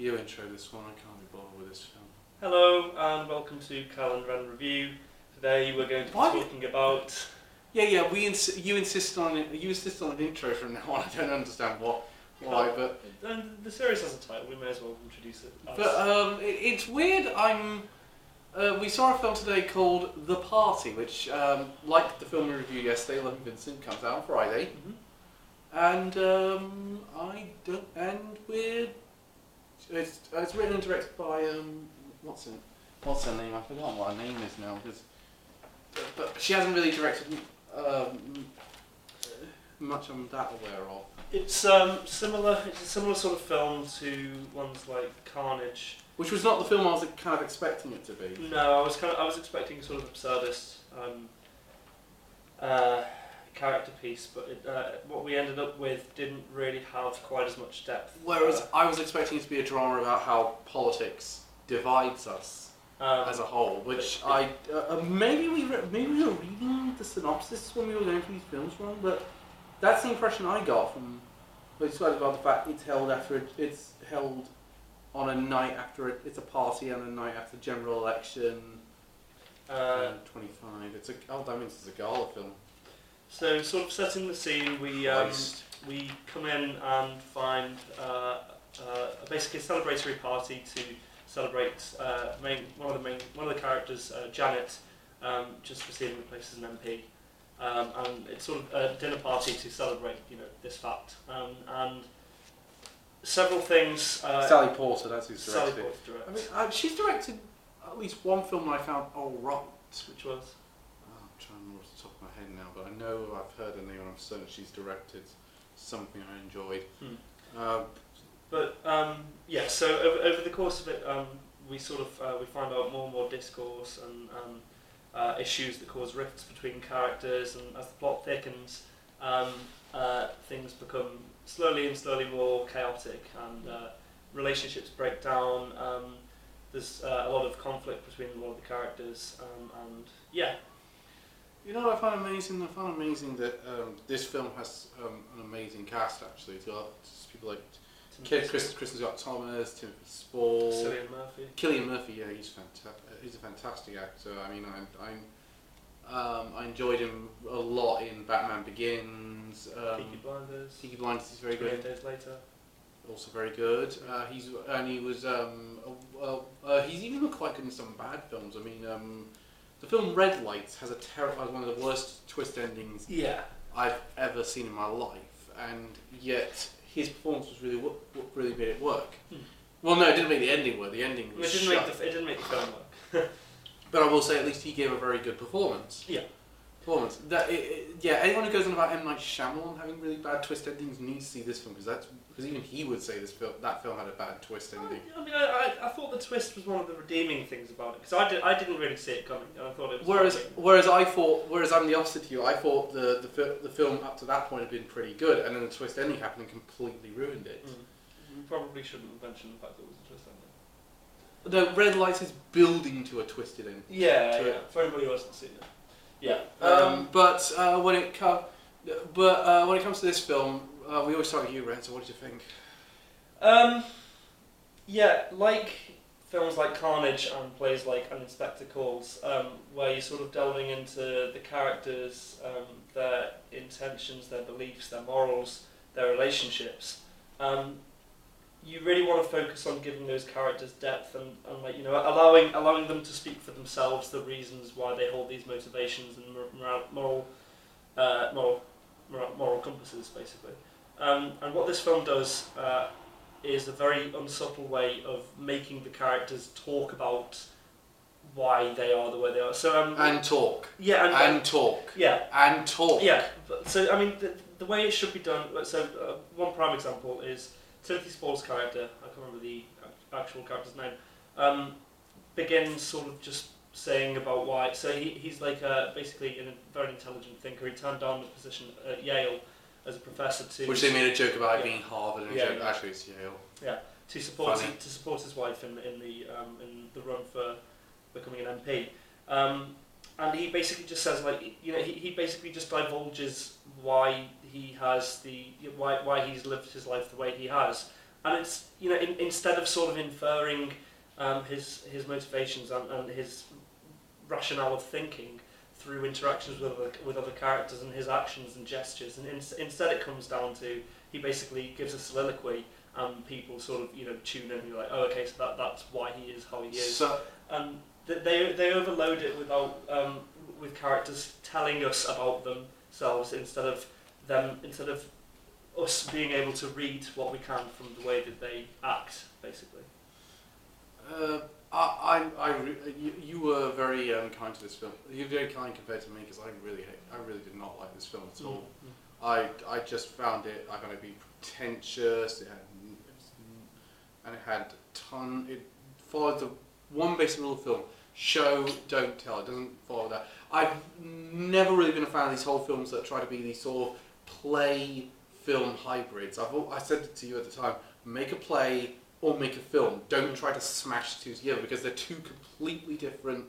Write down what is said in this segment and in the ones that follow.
You intro this one, I can't be bothered with this film. Hello and welcome to Cal and Ren Review. Today we're going to be talking about... Yeah, you insist on it. You insist on an intro from now on. I don't understand why, but the series has a title. We may as well introduce it. it's weird. We saw a film today called The Party, which, like the film we reviewed yesterday, 11 Vincent, comes out on Friday, and it's written and directed by what's her name? I forgot what her name is now, but she hasn't really directed much I'm that aware of. It's similar. It's a similar sort of film to ones like Carnage, which was not the film I was kind of expecting it to be. No, I was expecting a sort of absurdist character piece, but what we ended up with didn't really have quite as much depth. Whereas I was expecting it to be a drama about how politics divides us as a whole, which maybe we were reading the synopsis when we were going through these films wrong, but that's the impression I got from what you described about the fact it's held on a night after it's a party and a night after the general election. 25. That means it's a gala film. So, sort of setting the scene, we come in and find basically a celebratory party to celebrate one of the characters, Janet, just receiving the place as an MP, and it's sort of a dinner party to celebrate, this fact, and several things. Sally Porter, that's who's directed. Sally Porter directs. I mean, she's directed at least one film that I found alright. Which was? I'm trying to remember off the top of my head now, but I know I've heard her name and I'm certain she's directed something I enjoyed. So over the course of it, we find out more and more discourse and issues that cause rifts between characters, and as the plot thickens, things become slowly more chaotic, and relationships break down. There's a lot of conflict between a lot of the characters, and yeah. You know what I find amazing? I find amazing that this film has an amazing cast, actually. It's got people like Kristen Scott Thomas, Timothy Spall, Cillian Murphy. Yeah, he's fantastic. He's a fantastic actor. I mean, I enjoyed him a lot in Batman Begins. Peaky Blinders is very good. 28 Days Later. Also very good. He's even quite good in some bad films. I mean, the film Red Lights has one of the worst twist endings I've ever seen in my life, and yet his performance was what really made it work. Well, no, it didn't make the ending work. The ending was it didn't make the film work. But I will say, at least he gave a very good performance. Performance. Anyone who goes on about M. Night Shyamalan having really bad twist endings needs to see this film, because even he would say that film had a bad twist ending. I thought the twist was one of the redeeming things about it, because I didn't really see it coming, and I thought it was. Whereas I'm the opposite to you. I thought the film up to that point had been pretty good, and then the twist ending happened and completely ruined it. We probably shouldn't have mentioned the fact that it was a twist ending. The Red Lights is building to a twisted ending. Yeah. For anybody who hasn't seen it. Yeah. But when it comes to this film, we always start with you, Ren. So what did you think? Like films like Carnage and plays like An Inspector Calls, where you're sort of delving into the characters, their intentions, their beliefs, their morals, their relationships. You really want to focus on giving those characters depth and allowing them to speak for themselves, the reasons why they hold these motivations and moral compasses, basically. And what this film does is a very unsubtle way of making the characters talk about why they are the way they are. So and talk. Yeah. And talk. Yeah. And talk. Yeah. So I mean, the way it should be done. So one prime example is Timothy Spall's character, I can't remember the actual character's name, begins sort of just saying about why. So he's like basically a very intelligent thinker. He turned down the position at Yale as a professor to... Which they made a joke about being Harvard, and actually it's Yale. Yeah, to support his wife in the run for becoming an MP. And he basically just says, he basically just divulges why he has why he's lived his life the way he has, and it's instead of sort of inferring his motivations and his rationale of thinking through interactions with other characters and his actions and gestures, and instead it comes down to he basically gives a soliloquy and people sort of tune in and you're like, oh okay, so that's why he is how he is. So, and they overload it with characters telling us about themselves instead of us being able to read what we can from the way that they act, basically. You were very kind to this film. You were very kind compared to me because I really did not like this film at all. Mm-hmm. I just found it. I found it to be pretentious. It followed the one basic rule of film: show, don't tell. It doesn't follow that. I've never really been a fan of these whole films that try to be these sort of play film hybrids. I said it to you at the time: make a play or make a film. Don't try to smash the two together because they're two completely different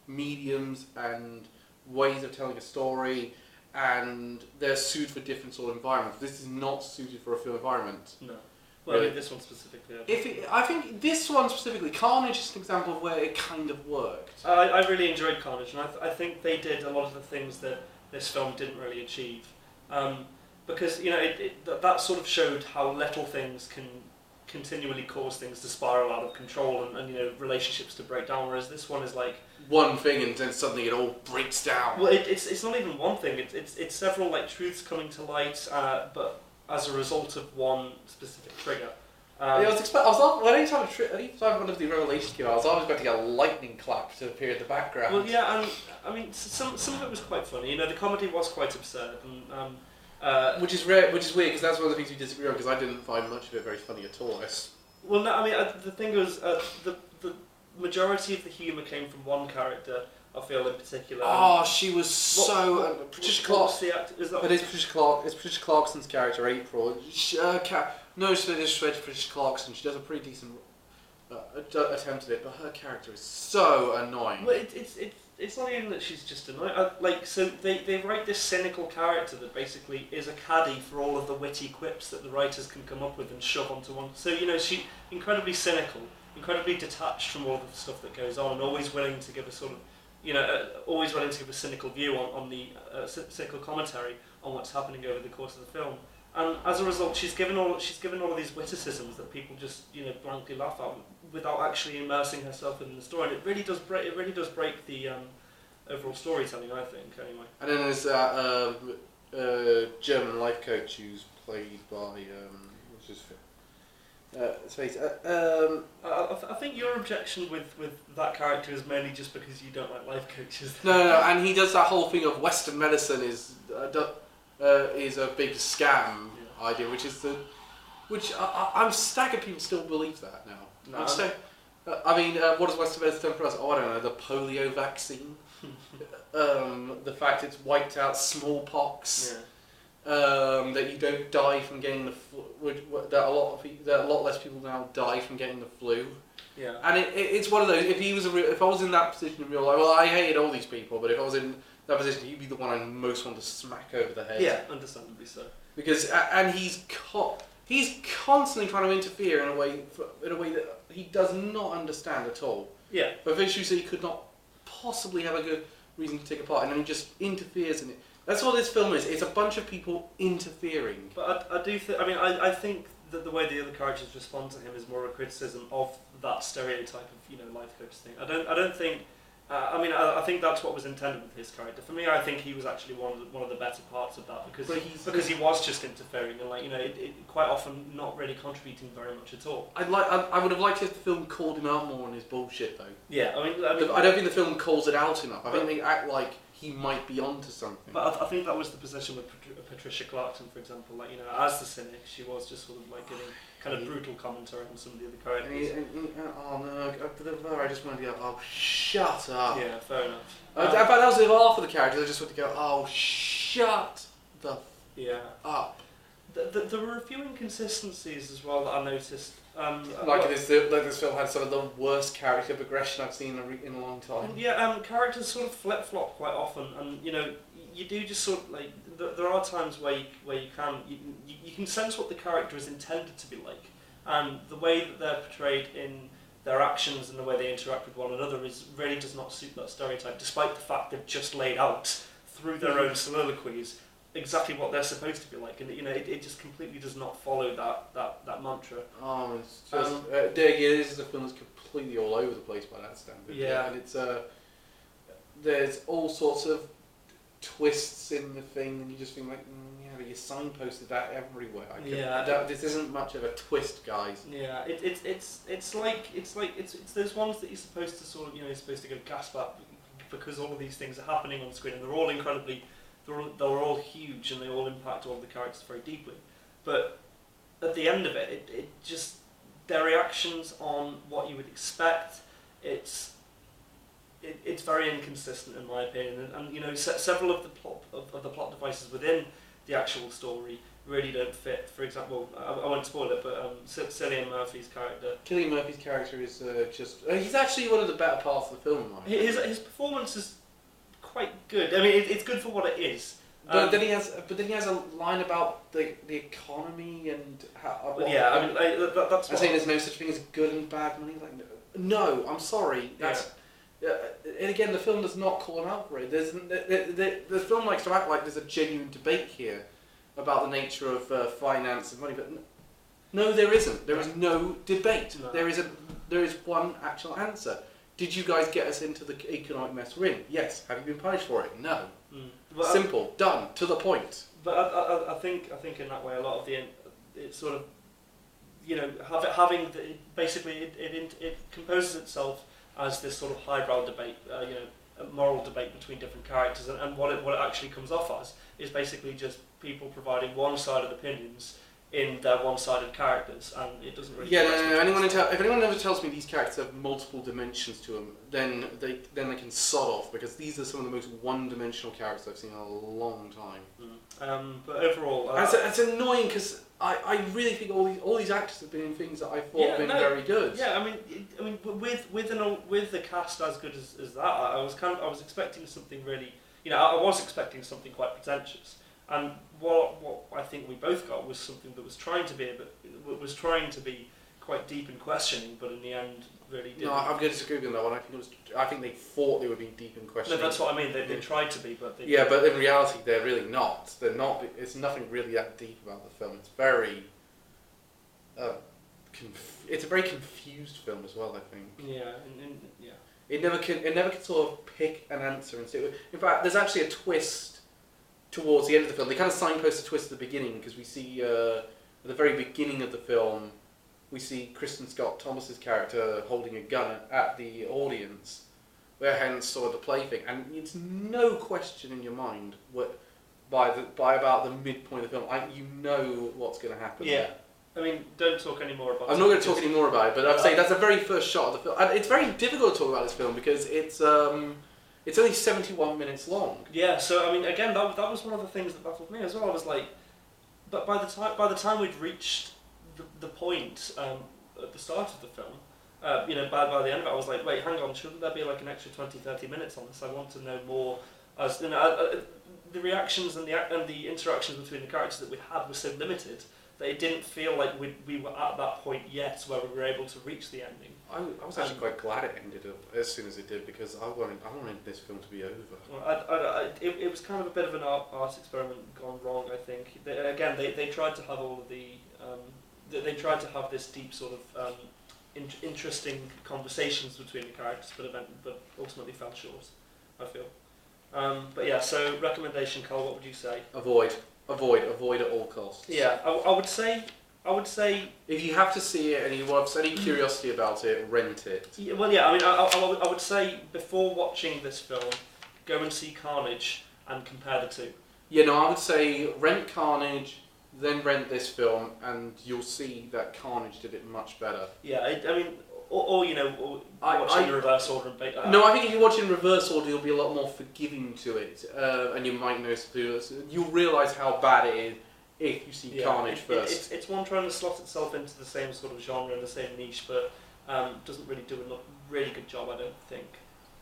mediums and ways of telling a story, and they're suited for different sort of environments. This is not suited for a film environment. No. Well, really. I mean, this one specifically. I think this one specifically, Carnage is an example of where it kind of worked. I really enjoyed Carnage, and I think they did a lot of the things that this film didn't really achieve. Because that sort of showed how little things can continually cause things to spiral out of control and relationships to break down, whereas this one is like one thing and then suddenly it all breaks down. Well, it's not even one thing. It's several like truths coming to light, but as a result of one specific trigger. Anytime one of the revelations came out, I was always expecting a lightning clap to appear in the background. Well, yeah, and I mean, some of it was quite funny. The comedy was quite absurd, and which is weird because that's one of the things we disagree on. Because I didn't find much of it very funny at all. Well, no, I mean, the thing was the majority of the humour came from one character. I feel in particular. Oh, she was Patricia Clark. Is that? It is Patricia Clark. It's Patricia Clarkson's character, April. No disrespect to Patricia Clarkson. She does a pretty decent attempt at it, but her character is so annoying. Well, it's not even that she's just annoying. So they write this cynical character that basically is a caddy for all of the witty quips that the writers can come up with and shove onto one. So she's incredibly cynical, incredibly detached from all of the stuff that goes on, and always willing to give a sort of always willing to give a cynical view on the cynical commentary on what's happening over the course of the film. And as a result, she's given all of these witticisms that people just blankly laugh at without actually immersing herself in the story. And it really does break the overall storytelling, I think. Anyway. And then there's that German life coach who's played by what's his face. I think your objection with that character is mainly just because you don't like life coaches. No, and he does that whole thing of Western medicine is a big scam idea, which I'm staggered people still believe that now. No, what does Western medicine stand for us? Oh, I don't know, the polio vaccine, the fact it's wiped out smallpox. Yeah. That you don't die from getting the flu. That a lot less people now die from getting the flu. Yeah. And it's one of those. If I was in that position in real life, well, I hated all these people, but if I was in that position, he'd be the one I most want to smack over the head. Yeah, understandably so. Because he's constantly trying to interfere in a way that he does not understand at all. Yeah. But issues that he could not possibly have a good reason to take apart, and then he just interferes in it. That's what this film is. It's a bunch of people interfering. But I think that the way the other characters respond to him is more a criticism of that stereotype of life coach thing. I don't think. I think that's what was intended with his character. For me, I think he was actually one of the better parts of that because he was just interfering and quite often not really contributing very much at all. I would have liked if the film called him out more on his bullshit though. Yeah, I don't think the film calls it out enough. I think they act like he might be onto something. But I think that was the position with Patricia Clarkson, for example. As the cynic, she was just sort of giving kind of brutal commentary on some of the other characters. I just wanted to go, oh, shut up. Yeah, fair enough. That was the half of the characters. I just wanted to go, oh, shut the up. There were a few inconsistencies as well that I noticed. This film had some of the worst character progression I've seen in a long time. Yeah, characters sort of flip-flop quite often, and you do just sort of there are times where you can sense what the character is intended to be like, and the way that they're portrayed in their actions and the way they interact with one another really does not suit that stereotype, despite the fact they've just laid out through their own soliloquies exactly what they're supposed to be like, and it just completely does not follow that mantra. Oh, it's just this is a film that's completely all over the place by that standard. Yeah, and it's there's all sorts of twists in the thing, and you just think like, yeah, but you signposted that everywhere. This isn't much of a twist, guys. Yeah, it's those ones that you're supposed to sort of you're supposed to go gasp at because all of these things are happening on screen and they're all incredibly, they're all huge and they all impact all the characters very deeply. But at the end of it, it just their reactions on what you would expect, it's very inconsistent in my opinion, and several of the plot devices within the actual story really don't fit. For example, I won't spoil it, but Cillian Murphy's character. Cillian Murphy's character is he's actually one of the better parts of the film. His performance is quite good. I mean, it's good for what it is. But then he has a line about the economy and how. That's. I'm saying there's no such thing as good and bad money. Like, no, I'm sorry. That's. And again, the film does not call him out for it. The film likes to act like there's a genuine debate here about the nature of finance and money, but no, there isn't. There is no debate. No. There is one actual answer. Did you guys get us into the economic mess we're in? Yes. Have you been punished for it? No. Simple. Done. To the point. But I think in that way, a lot of it sort of, having basically it composes itself as this sort of highbrow debate, a moral debate between different characters, and what it actually comes off as is basically just people providing one-sided opinions in their one-sided characters, and it doesn't really. Yeah, no. If anyone ever tells me these characters have multiple dimensions to them, then they can sod off, because these are some of the most one-dimensional characters I've seen in a long time. But overall, it's annoying because I really think all these actors have been in things that I thought have been very good. Yeah, I mean, with the cast as good as that, I was expecting something really, I was expecting something quite pretentious, and what I think we both got was something that was trying to be quite deep and questioning, but in the end really didn't. No, I'm going to disagree with that one. I think they thought they were being deep and questioning. No, that's what I mean. They tried to be, but but in reality, they're really not. They're not. It's nothing really that deep about the film. It's very. It's a very confused film as well, I think. Yeah, It never can sort of pick an answer and say. In fact, there's actually a twist towards the end of the film. They kind of signpost a twist at the beginning, because we see at the very beginning of the film, we see Kristen Scott Thomas's character holding a gun at the audience, where hence sort of the plaything, and it's no question in your mind by about the midpoint of the film, you know what's going to happen. Yeah. I mean, don't talk any more about it. I'm not going to talk any more about it, but I'd say that's the very first shot of the film. And it's very difficult to talk about this film because it's only 71 minutes long. Yeah, so I mean, again, that was one of the things that baffled me as well. I was like, but by the time we'd reached the point at the start of the film, by the end of it, I was like, wait, hang on, shouldn't there be like an extra 20-30 minutes on this? I want to know more. As the reactions and the interactions between the characters that we had were so limited that it didn't feel like we were at that point yet where we were able to reach the ending. I was actually quite glad it ended up as soon as it did, because I wanted this film to be over. Well, it was kind of a bit of an art experiment gone wrong, I think. They tried to have all of the they tried to have this deep sort of interesting conversations between the characters, but ultimately fell short, I feel. But yeah, so recommendation, Carl, what would you say? Avoid at all costs. Yeah, I would say if you have to see it and you have any curiosity about it, rent it. Yeah, well, yeah, I mean, I would say before watching this film, go and see Carnage and compare the two. Yeah, no, I would say rent Carnage, then rent this film, and you'll see that Carnage did it much better. Yeah, I mean, or watch in reverse order. No, I think if you watch in reverse order, you'll be a lot more forgiving to it, and you might know spoilers. You'll realise how bad it is if you see Carnage first. It's one trying to slot itself into the same sort of genre and the same niche, but doesn't really do a really good job, I don't think.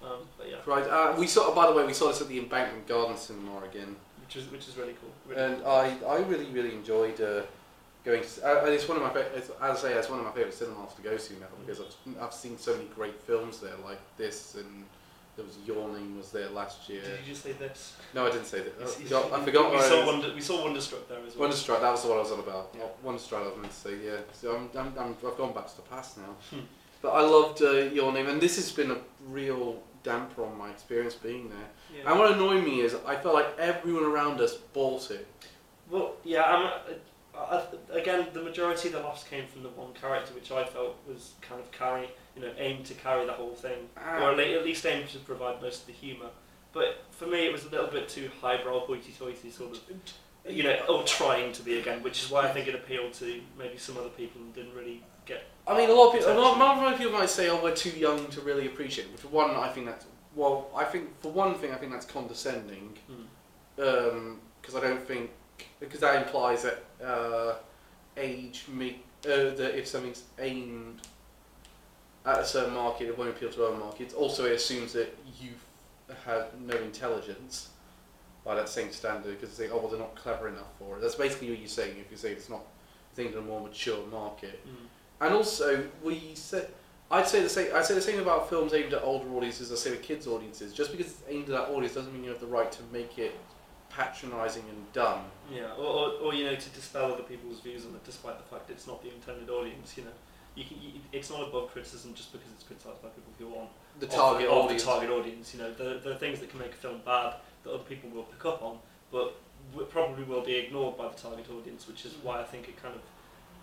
But yeah. Right. By the way, we saw this at the Embankment Gardens Cinema again, which is really cool. And I really enjoyed going. It's one of my as I say, it's one of my favourite cinemas to go to now because I've seen so many great films there like this, and there was Yawning was there last year. Did you just say this? No, I didn't say that. I forgot. We saw Wonderstruck there as well. Wonderstruck, that was what I was on about. Yeah. Wonderstruck, I was meant to say. Yeah. So I've gone back to the past now. But I loved Yawning, and this has been a real damper on my experience being there. Yeah. And what annoyed me is I felt like everyone around us bought it. Well, yeah, again, the majority of the laughs came from the one character, which I felt was kind of aimed to carry the whole thing, or at least aimed to provide most of the humour. But for me, it was a little bit too highbrow, hoity-toity sort of, or trying to be again, which is why I think it appealed to maybe some other people and didn't really get. I mean, a lot of people might say, "Oh, we're too young to really appreciate it." Which, for one, I think that's I think that's condescending, because I don't think. Because that implies that that if something's aimed at a certain market, it won't appeal to other markets. Also, it assumes that you have no intelligence by that same standard, because they say, oh, well, they're not clever enough for it. That's basically what you're saying if you say it's not aimed at a more mature market. And also, I'd say the same about films aimed at older audiences as I say with kids' audiences. Just because it's aimed at that audience doesn't mean you have the right to make it patronising and dumb. Yeah, or to dispel other people's views on it, despite the fact it's not the intended audience. It's not above criticism just because it's criticised by people who aren't the target audience. The target audience. There are things that can make a film bad that other people will pick up on, but probably will be ignored by the target audience, which is why I think it kind of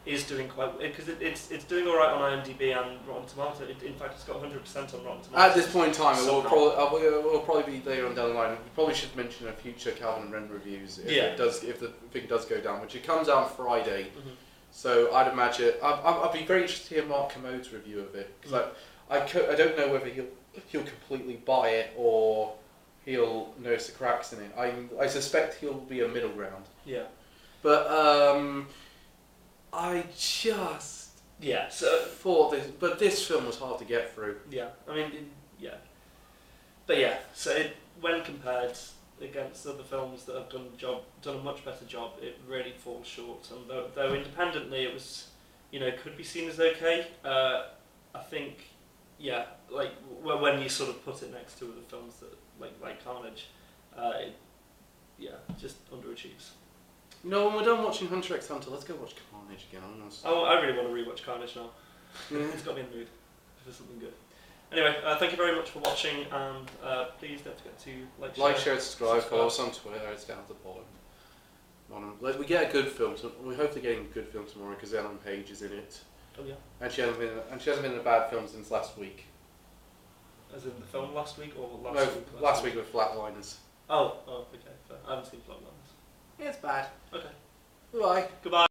is doing quite, because it's doing all right on IMDb and Rotten Tomatoes. In fact, it's got 100% on Rotten Tomatoes. At this point in time, it will probably be later on down the line. We probably should mention a future Calvin and Wren reviews if the thing does go down, which it comes out on Friday. Mm-hmm. So I'd imagine I'd be very interested to hear Mark Commode's review of it, because I don't know whether he'll completely buy it or he'll notice the cracks in it. I suspect he'll be a middle ground. Yeah. But I just thought this film was hard to get through. Yeah, I mean, but yeah. So when compared against other films that have done a much better job, it really falls short. And though independently it was, could be seen as okay. I think, like when you sort of put it next to other films that like Carnage, just underachieves. When we're done watching Hunter x Hunter, let's go watch Carnage again. I really want to rewatch Carnage now. It's got me in the mood for something good. Anyway, thank you very much for watching, and please don't forget to like, share, subscribe. Follow us on Twitter. It's down at the bottom. We get a good film. So we're hopefully getting a good film tomorrow because Ellen Page is in it. Oh yeah. And she hasn't been in a bad film since last week. As in the film last week or last week? Last week with Flatliners. Oh, okay. Fair. I haven't seen Flatliners. Yeah, it's bad. Okay. Goodbye. Goodbye.